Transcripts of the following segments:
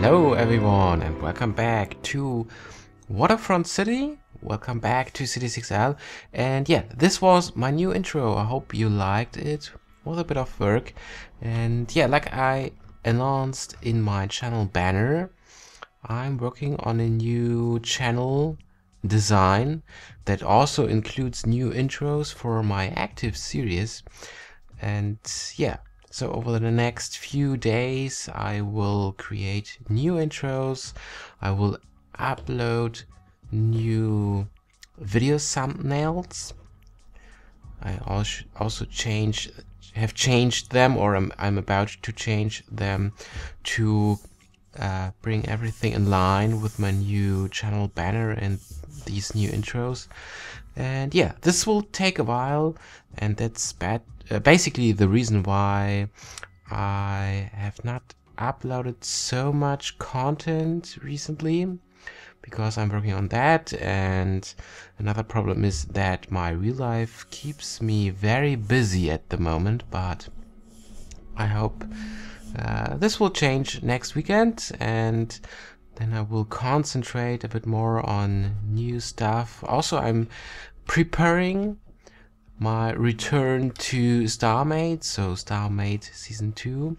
Hello everyone and welcome back to Waterfront City. Welcome back to Cities XL. And yeah, this was my new intro. I hope you liked it. It was a bit of work. And yeah, like I announced in my channel banner, I'm working on a new channel design that also includes new intros for my active series. And yeah, so over the next few days I will create new intros, I will upload new video thumbnails. I also have changed them, or I'm about to change them to bring everything in line with my new channel banner and these new intros. And yeah, this will take a while, and that's basically the reason why I have not uploaded so much content recently, because I'm working on that. And another problem is that my real life keeps me very busy at the moment, but I hope this will change next weekend, and then I will concentrate a bit more on new stuff. Also, I'm preparing my return to StarMade, so StarMade Season 2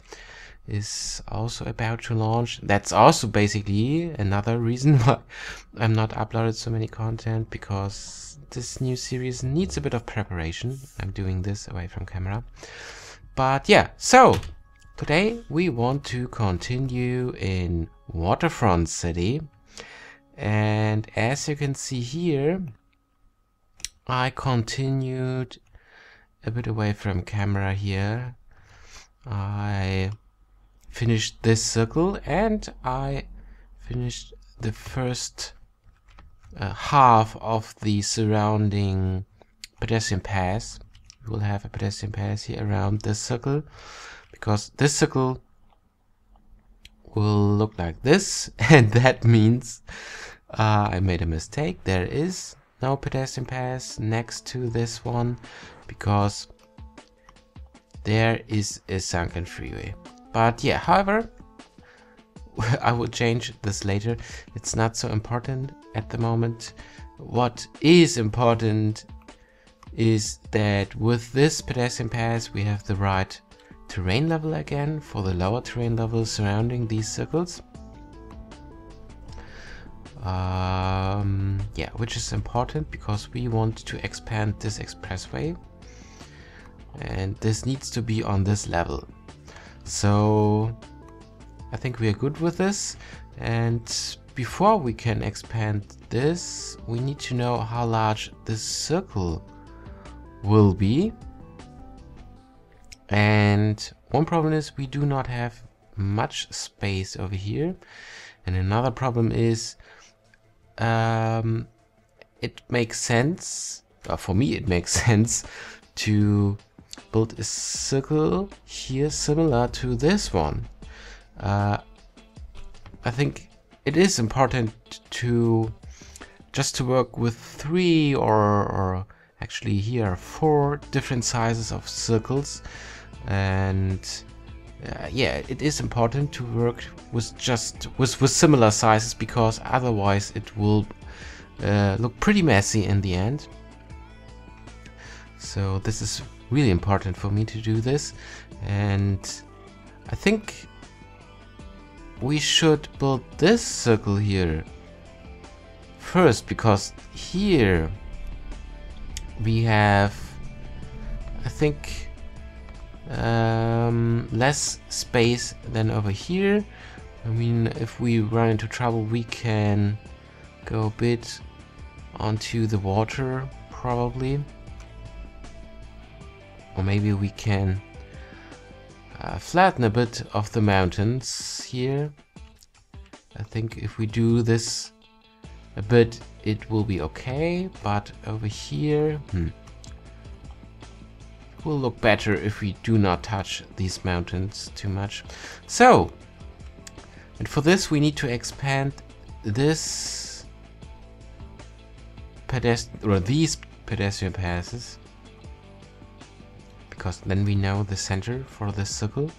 is also about to launch. That's also basically another reason why I'm not uploaded so many content, because this new series needs a bit of preparation. I'm doing this away from camera. But yeah, so today we want to continue in Waterfront City, and as you can see here, I continued a bit away from camera here. I finished this circle and I finished the first half of the surrounding pedestrian path. We will have a pedestrian path here around this circle, because this circle will look like this, and that means I made a mistake. There is no pedestrian path next to this one, because there is a sunken freeway. But yeah, however, I will change this later. It's not so important at the moment. What is important is that with this pedestrian path we have the right terrain level again for the lower terrain level surrounding these circles. Yeah, which is important because we want to expand this expressway, and this needs to be on this level. So I think we are good with this, and before we can expand this, we need to know how large this circle will be. And one problem is we do not have much space over here, and another problem is it makes sense, for me it makes sense, to build a circle here similar to this one. I think it is important to just to work with 3 or actually here 4 different sizes of circles, and yeah, it is important to work with with similar sizes, because otherwise it will look pretty messy in the end. So this is really important for me to do this, and I think we should build this circle here first, because here we have, I think, less space than over here. I mean, if we run into trouble, we can go a bit onto the water probably, or maybe we can flatten a bit of the mountains here. I think if we do this a bit, it will be okay, but over here it will look better if we do not touch these mountains too much. So, and for this we need to expand this these pedestrian passes, because then we know the center for this circle.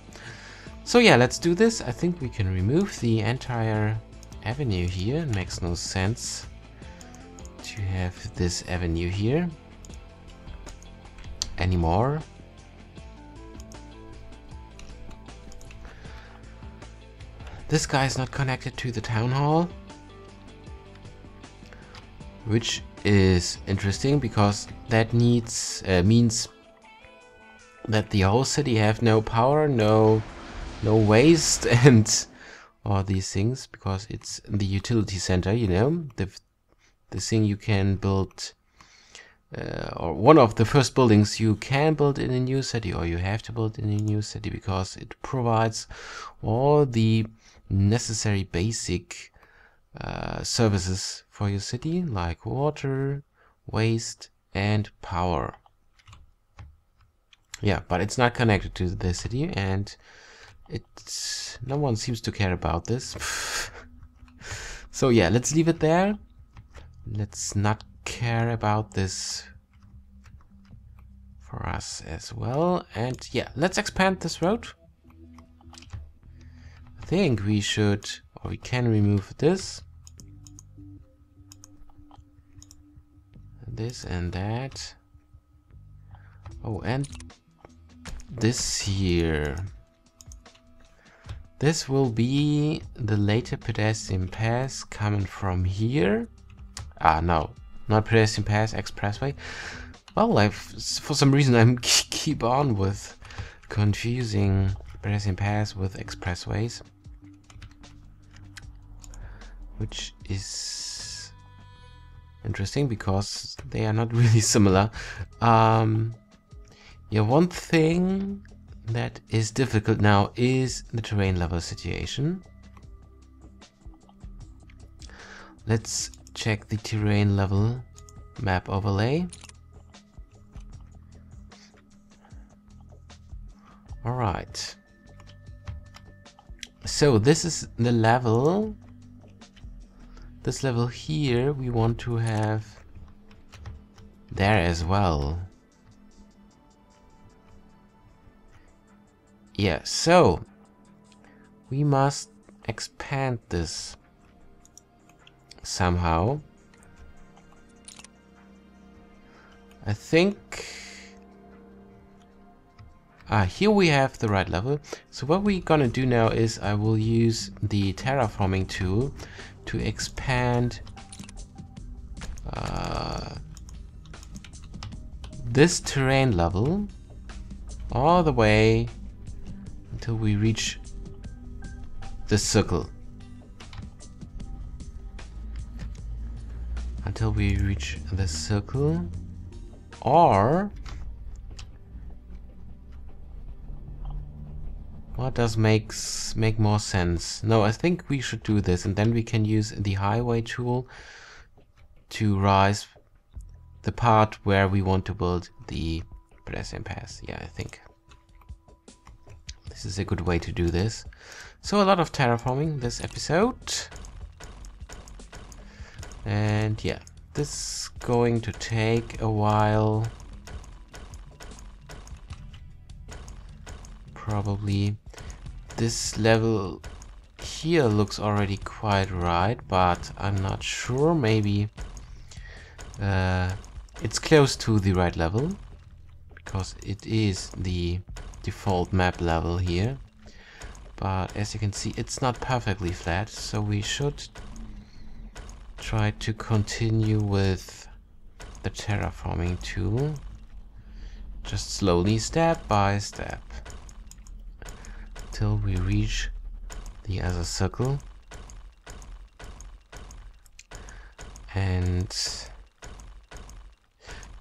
So yeah, let's do this. I think we can remove the entire avenue here. It makes no sense to have this avenue here anymore. This guy is not connected to the town hall, which is interesting because that means that the whole city have no power, no waste and all these things, because it's the utility center, you know, the thing you can build, or one of the first buildings you can build in a new city, or you have to build in a new city, because it provides all the necessary basic services for your city, like water, waste and power. Yeah, but it's not connected to the city, and no one seems to care about this. So yeah, let's leave it there. Let's not care about this for us as well. And yeah, let's expand this road. I think we should, or we can remove this and that. Oh, and this here. This will be the later pedestrian pass coming from here. Ah, no, not pedestrian pass, expressway. Well, for some reason I'm keep on with confusing pedestrian pass with expressways, which is interesting because they are not really similar. Yeah, one thing that is difficult now is the terrain level situation. Let's check the terrain level map overlay. All right. So this is the level. This level here we want to have there as well. Yeah, so we must expand this somehow. I think here we have the right level. So what we're gonna do now is I will use the terraforming tool to expand this terrain level all the way until we reach the circle. Until we reach the circle, or what does make more sense? No, I think we should do this, and then we can use the highway tool to rise the part where we want to build the pedestrian pass. Yeah, I think this is a good way to do this. So a lot of terraforming this episode. And yeah, this is going to take a while. Probably this level here looks already quite right, but I'm not sure. Maybe it's close to the right level because it is the default map level here, but as you can see it's not perfectly flat, so we should try to continue with the terraforming tool, just slowly, step by step, till we reach the other circle. And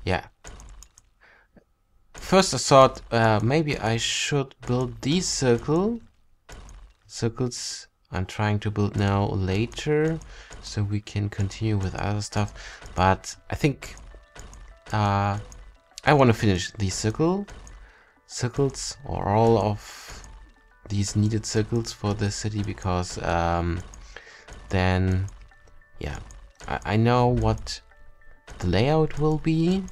yeah, first I thought maybe I should build these circles I'm trying to build now later, so we can continue with other stuff, but I think I want to finish these circles or all of these needed circles for the city, because then yeah, I know what the layout will be,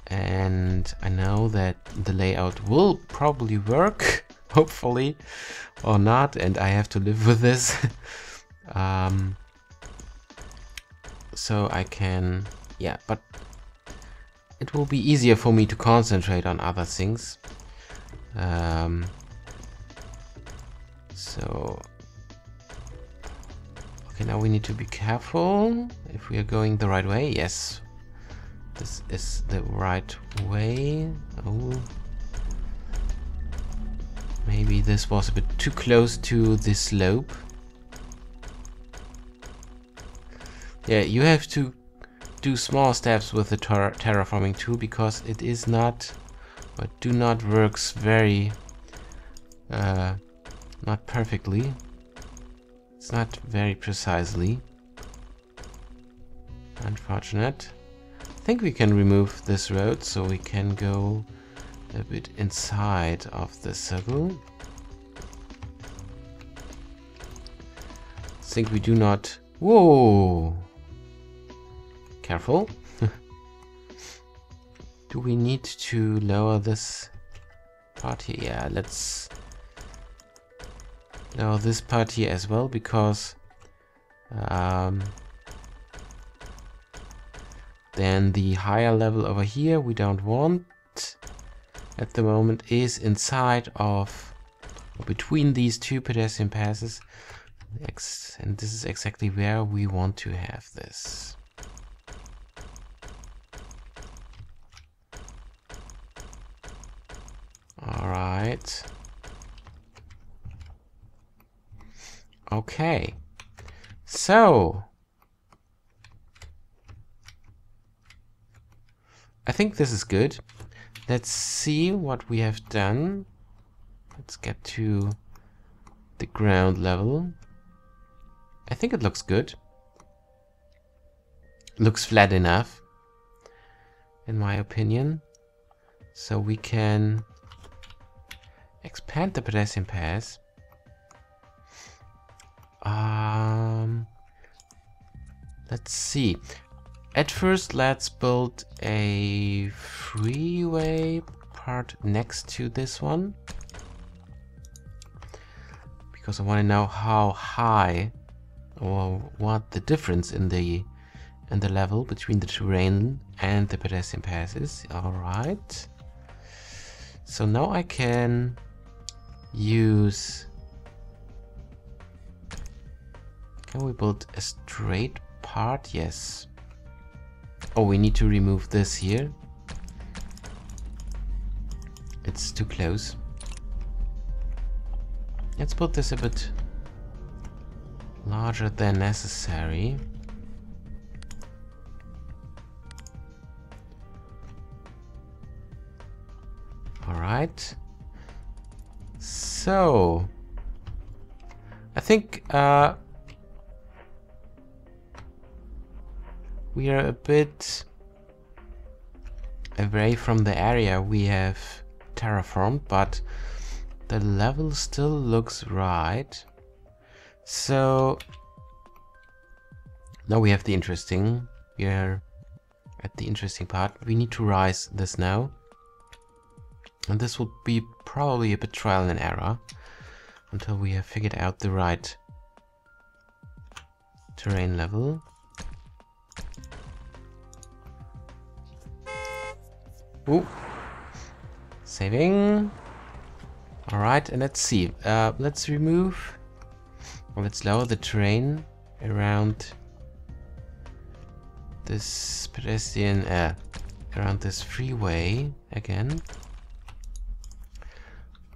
and I know that the layout will probably work hopefully, or not, and I have to live with this. So I can, yeah, but it will be easier for me to concentrate on other things. So, okay, now we need to be careful if we are going the right way. Yes, this is the right way. Oh, maybe this was a bit too close to the slope. Yeah, you have to do small steps with the terraforming tool because it is not, or do not works very, not perfectly. It's not very precisely. Unfortunate. I think we can remove this road so we can go a bit inside of the circle. I think we do not... Whoa! Careful. Do we need to lower this part here? Yeah, let's lower this part here as well, because then the higher level over here we don't want at the moment is inside of, or between these two pedestrian passes, and this is exactly where we want to have this. Alright. Okay. So I think this is good. Let's see what we have done. Let's get to the ground level. I think it looks good. Looks flat enough, in my opinion. So we can expand the pedestrian pass. Let's see. At first, let's build a freeway part next to this one, because I want to know how high or what the difference in the level between the terrain and the pedestrian pass is. All right. So now I can use... Can we build a straight part? Yes. Oh, we need to remove this here. It's too close. Let's put this a bit larger than necessary. Alright. So I think we are a bit away from the area we have terraformed, but the level still looks right. So now we have the interesting, we are at the interesting part. We need to rise this now, and this will be probably a bit trial and error until we have figured out the right terrain level. Ooh. Saving. Alright, and let's see. Let's remove, or let's lower the terrain around this pedestrian, around this freeway again.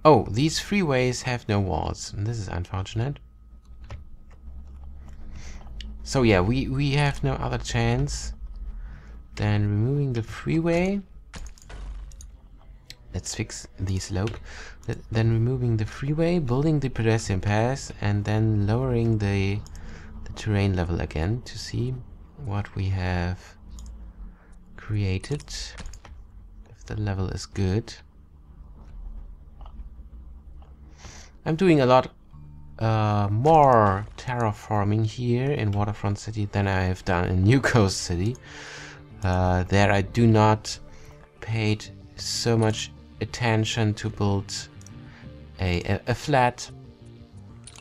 Oh, these freeways have no walls, and this is unfortunate. So yeah, we have no other chance than removing the freeway. Let's fix the slope. Then removing the freeway, building the pedestrian pass, and then lowering the terrain level again to see what we have created, if the level is good. I'm doing a lot more terraforming here in Waterfront City than I have done in New Coast City. There I do not paid so much attention to build a flat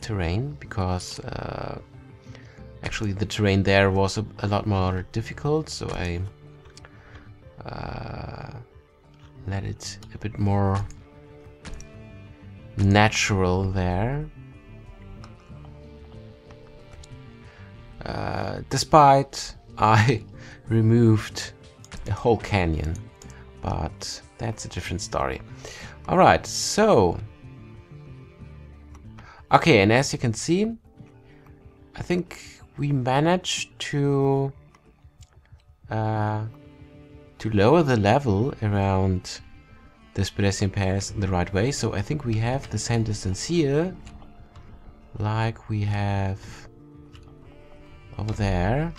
terrain, because actually the terrain there was a lot more difficult, so I let it a bit more natural there. Despite I removed a whole canyon, but that's a different story. Alright, so okay, and as you can see, I think we managed to lower the level around this pedestrian path in the right way. So I think we have the same distance here like we have over there.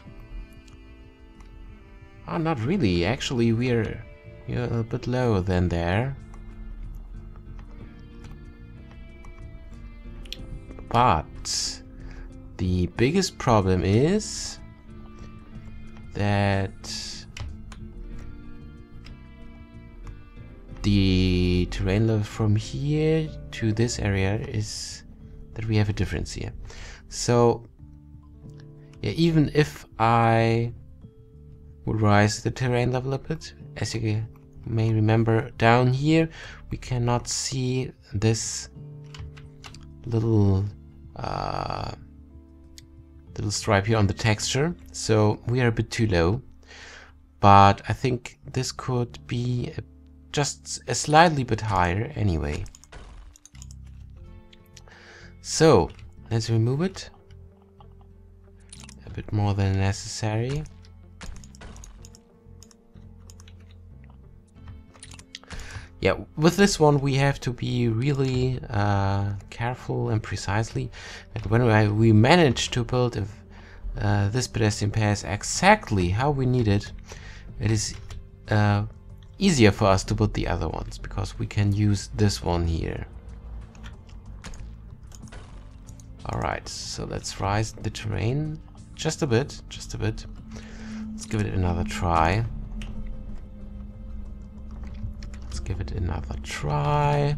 Oh, not really. Actually, we're a bit lower than there. But the biggest problem is that the terrain level from here to this area is that we have a difference here. So yeah, even if I would rise the terrain level a bit, as you may remember, down here we cannot see this little little stripe here on the texture, so we are a bit too low. But I think this could be just a slightly bit higher anyway. So let's remove it a bit more than necessary. Yeah, with this one we have to be really careful and precisely. And when we manage to build this pedestrian path exactly how we need it, it is easier for us to build the other ones, because we can use this one here. Alright, so let's rise the terrain just a bit, just a bit. Let's give it another try. Give it another try.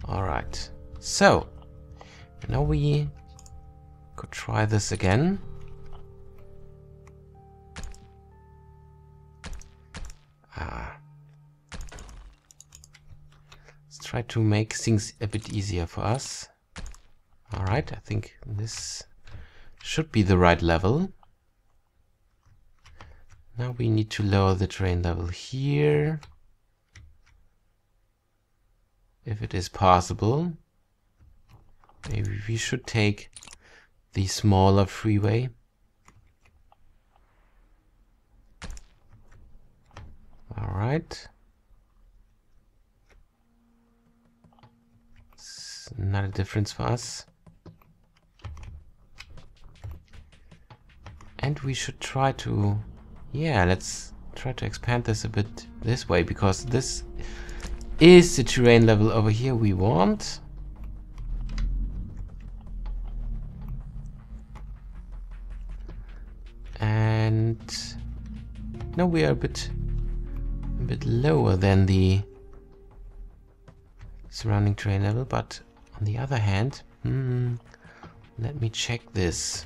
Alright, so now we could try this again. Let's try to make things a bit easier for us. Alright, I think this should be the right level. Now we need to lower the terrain level here, if it is possible. Maybe we should take the smaller freeway. Alright. It's not a difference for us. And we should try to... yeah, let's try to expand this a bit this way, because this is the terrain level over here we want. And now we are a bit lower than the surrounding terrain level, but on the other hand, let me check this.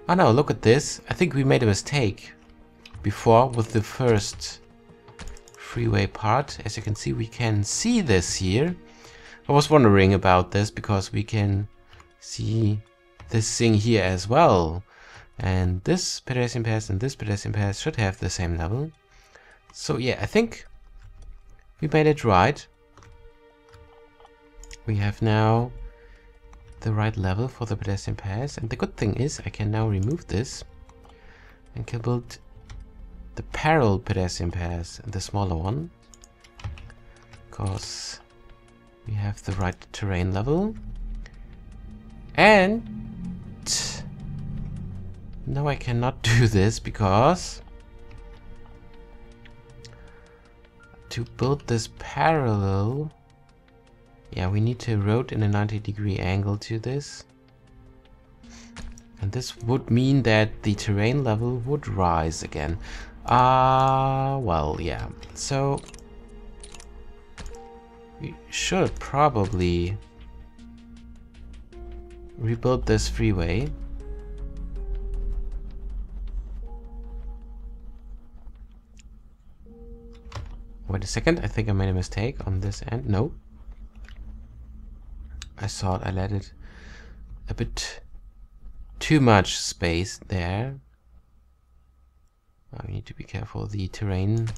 Oh no, look at this. I think we made a mistake before with the first freeway part. As you can see, we can see this here. I was wondering about this because we can see this thing here as well. And this pedestrian path and this pedestrian path should have the same level. So yeah, I think we made it right. We have now the right level for the pedestrian path, and the good thing is I can now remove this and can build the parallel pedestrian path, the smaller one, because we have the right terrain level. And now I cannot do this, because to build this parallel, yeah, we need to rotate in a 90-degree angle to this. And this would mean that the terrain level would rise again. Well, yeah. So we should probably rebuild this freeway. Wait a second, I think I made a mistake on this end. No. I thought I let it a bit too much space there. I need to be careful, the terrain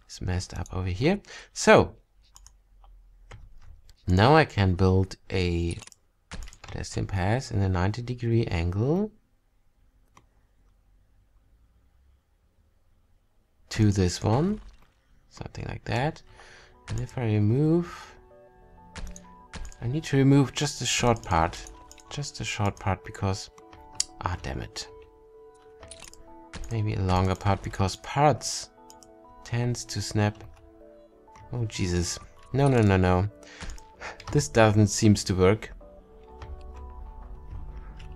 is messed up over here. So, now I can build a pedestrian pass in a 90-degree angle to this one. Something like that. And if I remove... I need to remove just a short part. Just a short part because... Ah, damn it. Maybe a longer part because parts tends to snap. Oh, Jesus. No, no, no, no. This doesn't seem to work.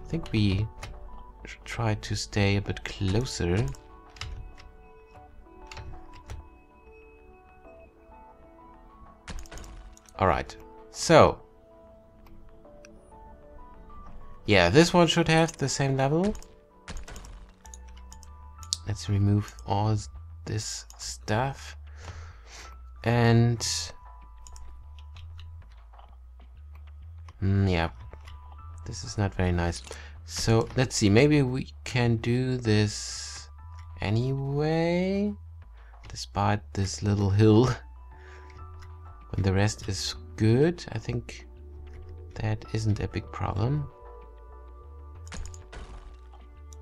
I think we should try to stay a bit closer. Alright, so yeah, this one should have the same level. Let's remove all this stuff. And yeah, this is not very nice. So let's see, maybe we can do this anyway, despite this little hill. When the rest is good, I think that isn't a big problem.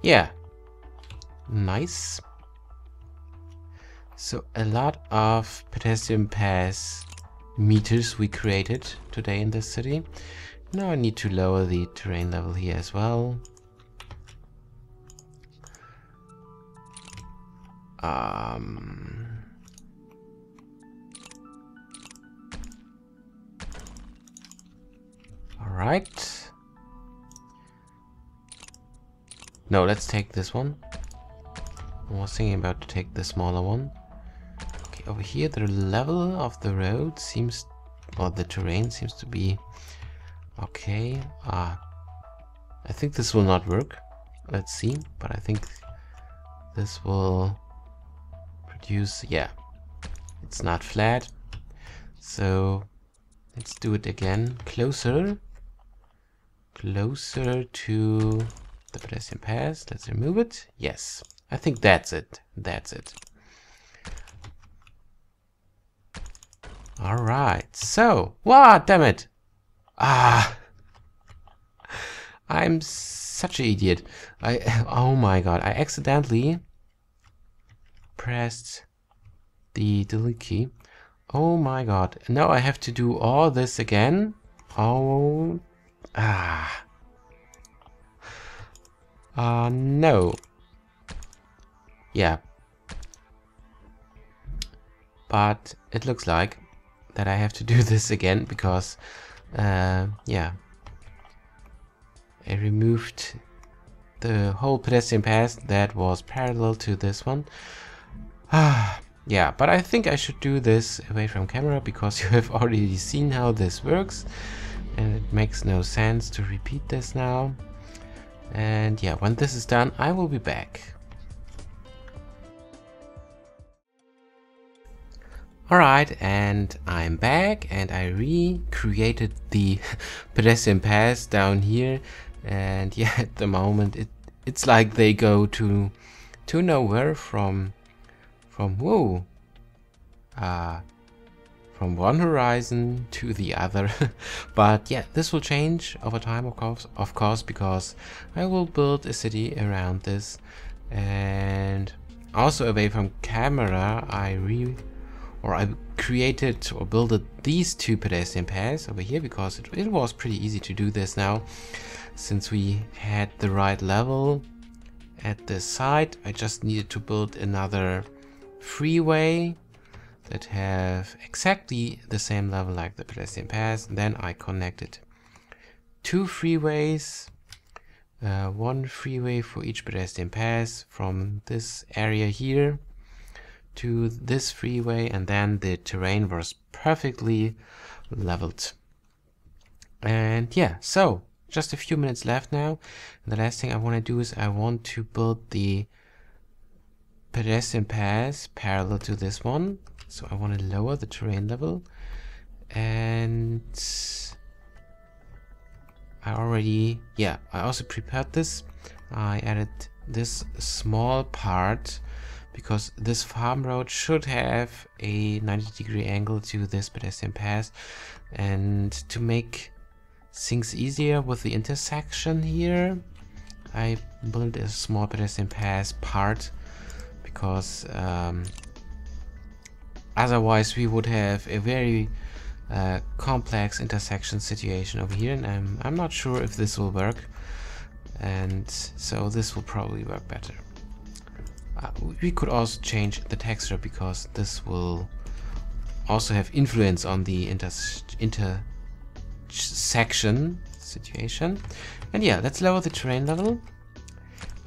Yeah. Nice. So a lot of pedestrian pass meters we created today in this city. Now I need to lower the terrain level here as well. Alright. No, let's take this one. I was thinking about to take the smaller one. Okay, over here the level of the road seems, or the terrain seems to be okay. I think this will not work. Let's see, but I think this will produce, yeah, it's not flat. So let's do it again. Closer to the pedestrian pass. Let's remove it. Yes, I think that's it. That's it. All right. So, what? Damn it! I'm such an idiot. Oh my god! I accidentally pressed the delete key. Oh my god! Now I have to do all this again. Oh. No. Yeah. But it looks like that I have to do this again because, yeah. I removed the whole pedestrian path that was parallel to this one. Yeah, but I think I should do this away from camera because you have already seen how this works. And it makes no sense to repeat this now. And yeah, when this is done, I will be back. Alright, and I'm back and I recreated the pedestrian paths down here. And yeah, at the moment it's like they go to nowhere from whoa. From one horizon to the other. But yeah, this will change over time, of course, because I will build a city around this. And also away from camera, I created or built these two pedestrian paths over here because it was pretty easy to do this now, since we had the right level at this side. I just needed to build another freeway that have exactly the same level like the pedestrian path. And then I connected two freeways, one freeway for each pedestrian path from this area here to this freeway, and then the terrain was perfectly leveled. And yeah, so just a few minutes left now. And the last thing I want to do is I want to build the pedestrian path parallel to this one. So I want to lower the terrain level, and I also prepared this. I added this small part because this farm road should have a 90-degree angle to this pedestrian path, and to make things easier with the intersection here, I built a small pedestrian path part, because otherwise we would have a very complex intersection situation over here, and I'm not sure if this will work, and so this will probably work better. We could also change the texture, because this will also have influence on the intersection situation. And yeah, let's lower the terrain level.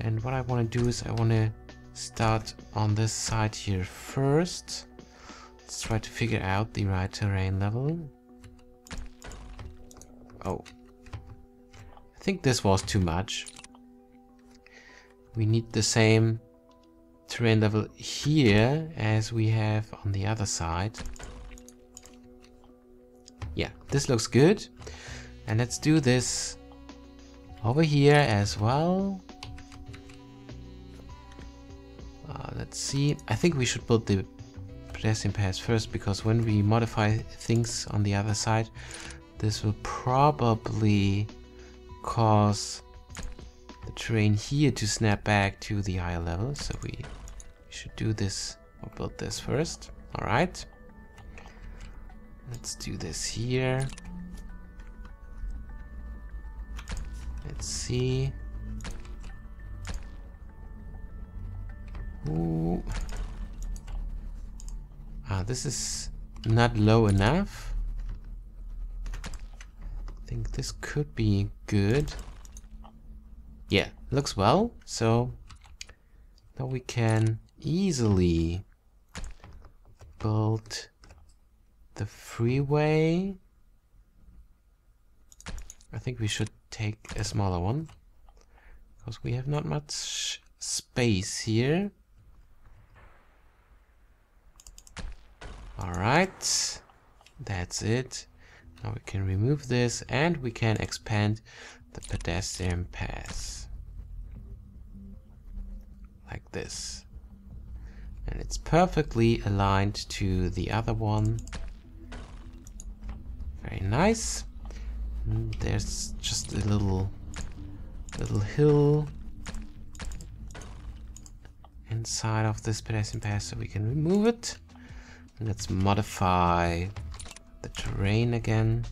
And what I want to do is I want to start on this side here first. Let's try to figure out the right terrain level. Oh, I think this was too much. We need the same terrain level here as we have on the other side. Yeah, this looks good. And let's do this over here as well. Let's see. I think we should build the pedestrian path first, because when we modify things on the other side, this will probably cause the terrain here to snap back to the higher level. So we should do this or build this first. All right. Let's do this here. Let's see. Ooh. This is not low enough. I think this could be good. Yeah, looks well. So now we can easily build the freeway. I think we should take a smaller one, because we have not much space here. Alright, that's it. Now we can remove this, and we can expand the pedestrian path like this. And it's perfectly aligned to the other one. Very nice. There's just a little hill inside of this pedestrian path, so we can remove it. Let's modify the terrain again.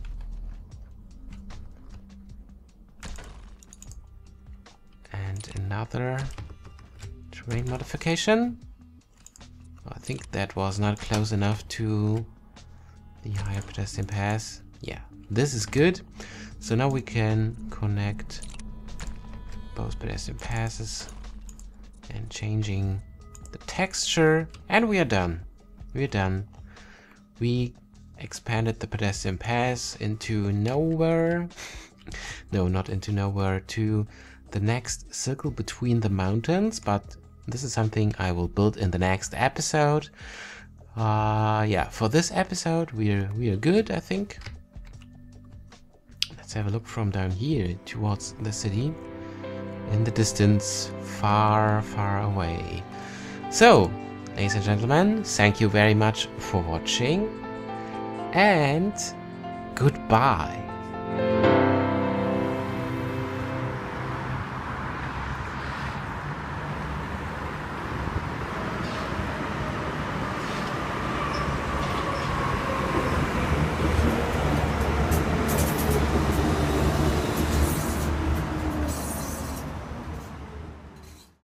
And another terrain modification. I think that was not close enough to the higher pedestrian path. Yeah, this is good. So now we can connect both pedestrian passes and changing the texture, and we are done. We're done. We expanded the pedestrian path into nowhere. No, not into nowhere, to the next circle between the mountains, but this is something I will build in the next episode. Yeah, for this episode we are good, I think. Let's have a look from down here towards the city. In the distance, far, far away. So, ladies and gentlemen, thank you very much for watching, and goodbye.